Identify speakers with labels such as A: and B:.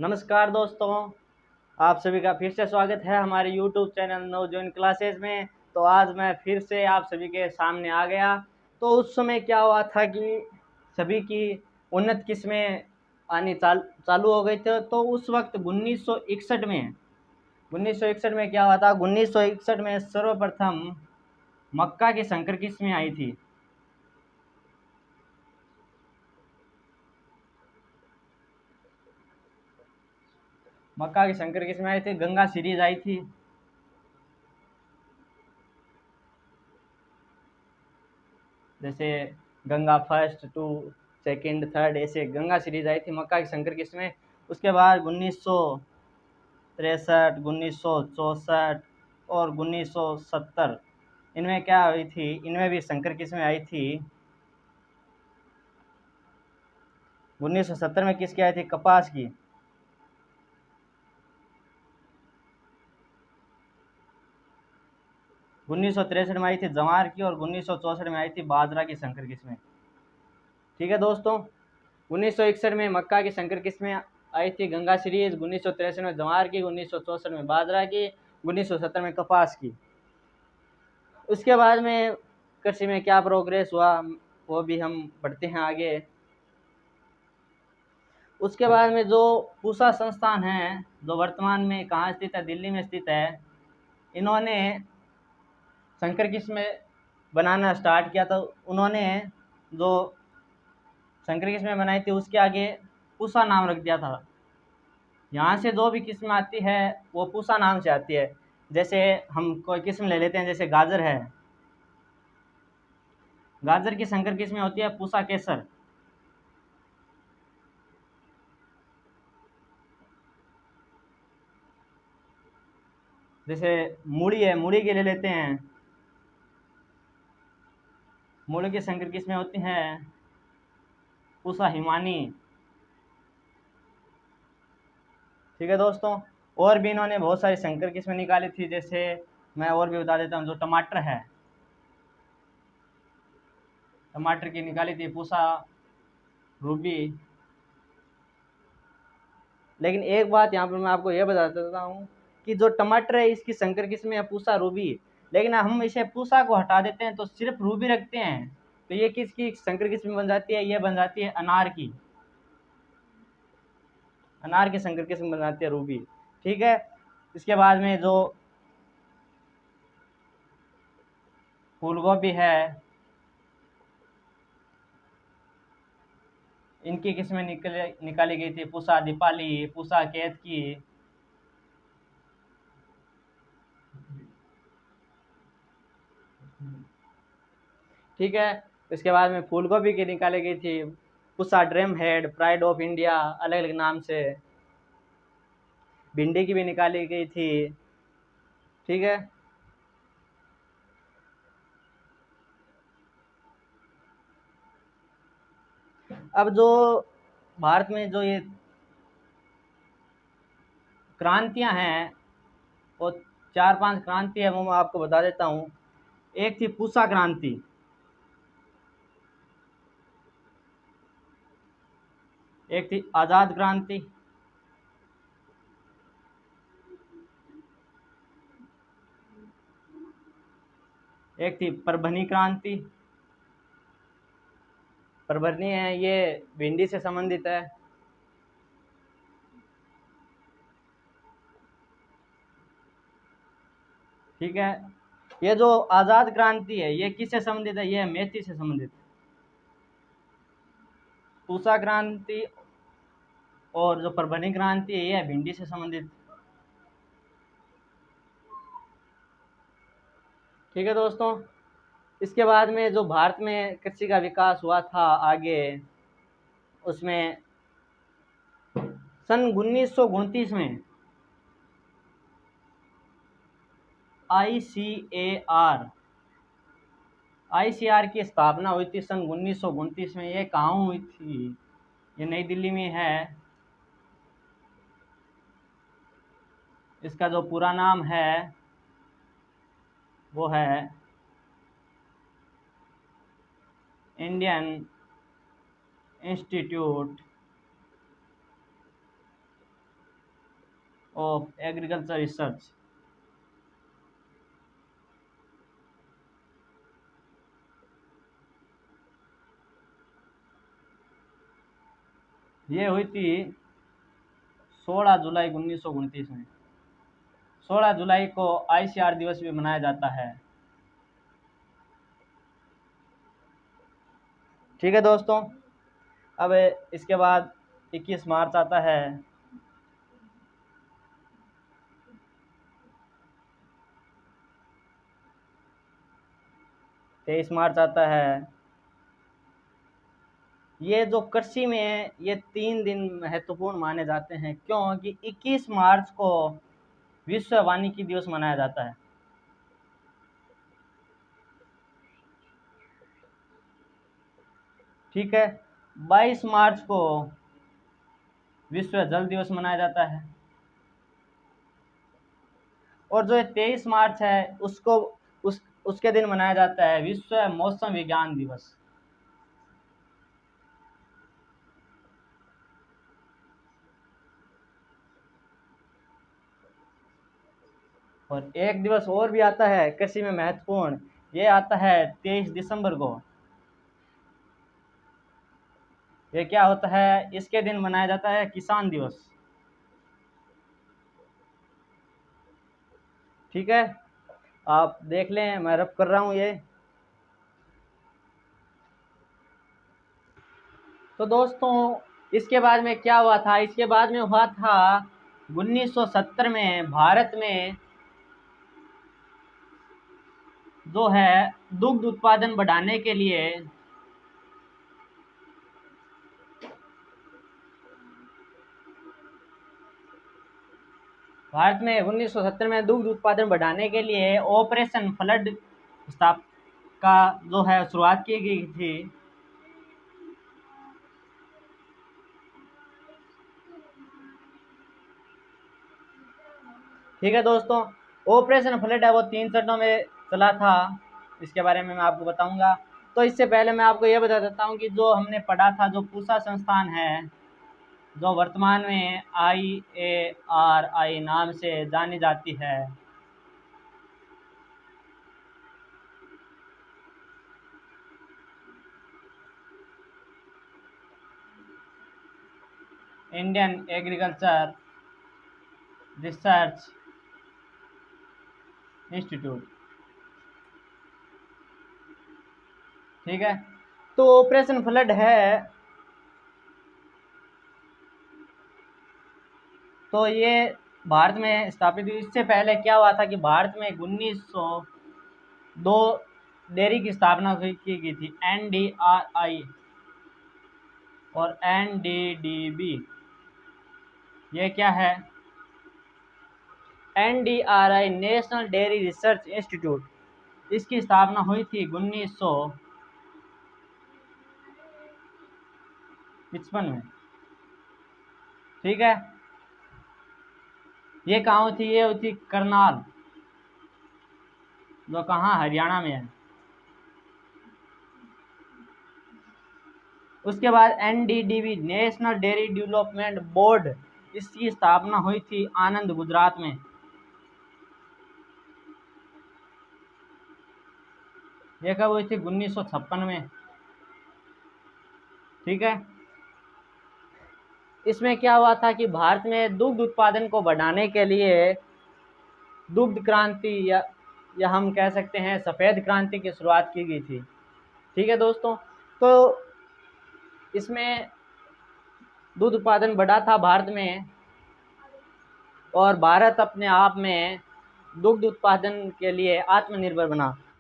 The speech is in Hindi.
A: नमस्कार दोस्तों, आप सभी का फिर से स्वागत है हमारे YouTube चैनल नवजोइन क्लासेस में। तो आज मैं फिर से आप सभी के सामने आ गया। तो उस समय क्या हुआ था कि सभी की उन्नत किस्में आनी चालू हो गई थी। तो उस वक्त 1961 में क्या हुआ था, 1961 में सर्वप्रथम मक्का की संकर किस्में आई थी। मक्का की संकर किस्में आई थी, गंगा सीरीज आई थी। जैसे Ganga first two second third, ऐसे गंगा सीरीज आई थी मक्का की संकर किस्में। उसके बाद 1963, 1964 और 1970 इनमें क्या हुई थी, इनमें भी संकर किस्में आई थी। 1970 में किसकी आई थी? कपास की। 1963 में आई थी जवार की और 1964 में आई थी बाजरा की संकर किस्में। ठीक है दोस्तों, 1961 में मक्का की संकर किस्में आई थी गंगा सीरीज, 1963 में जवार की, 1964 में बाजरा की, 1970 में कपास की। उसके बाद में कृषि में क्या प्रोग्रेस हुआ वो भी हम पढ़ते हैं आगे। उसके बाद में जो पूसा संस्थान है, जो वर्तमान में कहाँ स्थित है, दिल्ली में स्थित है, इन्होंने संकर किस्में बनाना स्टार्ट किया। तो उन्होंने जो संकर किस्में बनाई थी उसके आगे पूसा नाम रख दिया था। यहाँ से जो भी किस्म आती है वो पूसा नाम से आती है। जैसे हम कोई किस्म ले लेते हैं, जैसे गाजर है, गाजर की संकर किस्में होती है पूसा केसर। जैसे मूली है, मूली के ले लेते हैं, मूली की संकर किस्में होती हैं पूसा हिमानी। ठीक है दोस्तों, और भी इन्होंने बहुत सारी संकर किस्में निकाली थी। जैसे मैं और भी बता देता हूँ, जो टमाटर है, टमाटर की निकाली थी पूसा रूबी। लेकिन एक बात यहाँ पर मैं आपको ये बता देता हूँ कि जो टमाटर है इसकी संकर किस्में है पूसा रूबी, लेकिन हम इसे पूसा को हटा देते हैं तो सिर्फ रूबी रखते हैं। तो ये किसकी संकर किस्म बन जाती है? ये बन जाती है अनार की, अनार की संकर किस्म बन जाती है रूबी। ठीक है, इसके बाद में जो फूल गोभी है, इनकी किस्में निकाली गई थी पूसा दीपाली, पूसा केतकी। ठीक है, इसके बाद में फूल गोभी की निकाली गई थी Pusa dream head, pride of India, अलग अलग नाम से। भिंडी की भी निकाली गई थी। ठीक है, अब जो भारत में जो ये क्रांतियां हैं, वो 4-5 क्रांति है, वो मैं आपको बता देता हूँ। एक थी पूसा क्रांति, एक थी आज़ाद क्रांति, एक थी परभनी क्रांति। परभनी है, ये भिंडी से संबंधित है। ठीक है, ये जो आज़ाद क्रांति है ये किससे संबंधित है? ये मेथी से संबंधित है। पूसा क्रांति और जो परभनी क्रांति है ये भिंडी से संबंधित। ठीक है दोस्तों, इसके बाद में जो भारत में कृषि का विकास हुआ था आगे, उसमें सन 1929 में आईसीएआर आईसीआर की स्थापना हुई थी सन 1929 में। ये कहाँ हुई थी? ये नई दिल्ली में है। इसका जो पूरा नाम है वो है Indian institute of agriculture research. ये हुई थी 16 जुलाई 1929 में। 16 जुलाई को ICR दिवस भी मनाया जाता है। ठीक है दोस्तों, अब इसके बाद 21 मार्च आता है। 23 मार्च आता है। ये जो कृषि में ये 3 दिन महत्वपूर्ण माने जाते हैं, क्योंकि 21 मार्च को विश्व वानिकी दिवस मनाया जाता है। ठीक है, 22 मार्च को विश्व जल दिवस मनाया जाता है। और जो 23 मार्च है उसके दिन मनाया जाता है विश्व मौसम विज्ञान दिवस। और एक दिवस और भी आता है कृषि में महत्वपूर्ण, ये आता है 23 दिसंबर को। ये क्या होता है, इसके दिन मनाया जाता है किसान दिवस। ठीक है, आप देख लें, मैं रब कर रहा हूँ ये। तो दोस्तों, इसके बाद में क्या हुआ था, इसके बाद में हुआ था 1970 में भारत में जो है दुग्ध उत्पादन बढ़ाने के लिए भारत में 1970 में दुग्ध उत्पादन बढ़ाने के लिए ऑपरेशन फ्लड का जो है शुरुआत की गई थी। ठीक है दोस्तों, ऑपरेशन फ्लड है वो 3 चरणों में चला था, इसके बारे में मैं आपको बताऊंगा। तो इससे पहले मैं आपको ये बता देता हूँ कि जो हमने पढ़ा था, जो पूसा संस्थान है जो वर्तमान में IARI नाम से जानी जाती है, इंडियन एग्रीकल्चर रिसर्च इंस्टीट्यूट। ठीक है, तो ऑपरेशन फ्लड है तो ये भारत में स्थापित हुई। इससे पहले क्या हुआ था कि भारत में 1902 डेयरी की स्थापना की गई थी, NDRI और NDDB। ये क्या है, NDRI national dairy research institute, इसकी स्थापना हुई थी 1955 में। ठीक है, ये कहाँ थी, ये हुई थी करनाल, जो कहाँ हरियाणा में है। उसके बाद NDDB national dairy development board, इसकी स्थापना हुई थी आनंद, गुजरात में। ये कब हुई थी, 1956 में। ठीक है, इसमें क्या हुआ था कि भारत में दुग्ध उत्पादन को बढ़ाने के लिए दुग्ध क्रांति या हम कह सकते हैं सफ़ेद क्रांति की शुरुआत की गई थी। ठीक है दोस्तों, तो इसमें दूध उत्पादन बढ़ा था भारत में, और भारत अपने आप में दुग्ध उत्पादन के लिए आत्मनिर्भर बना।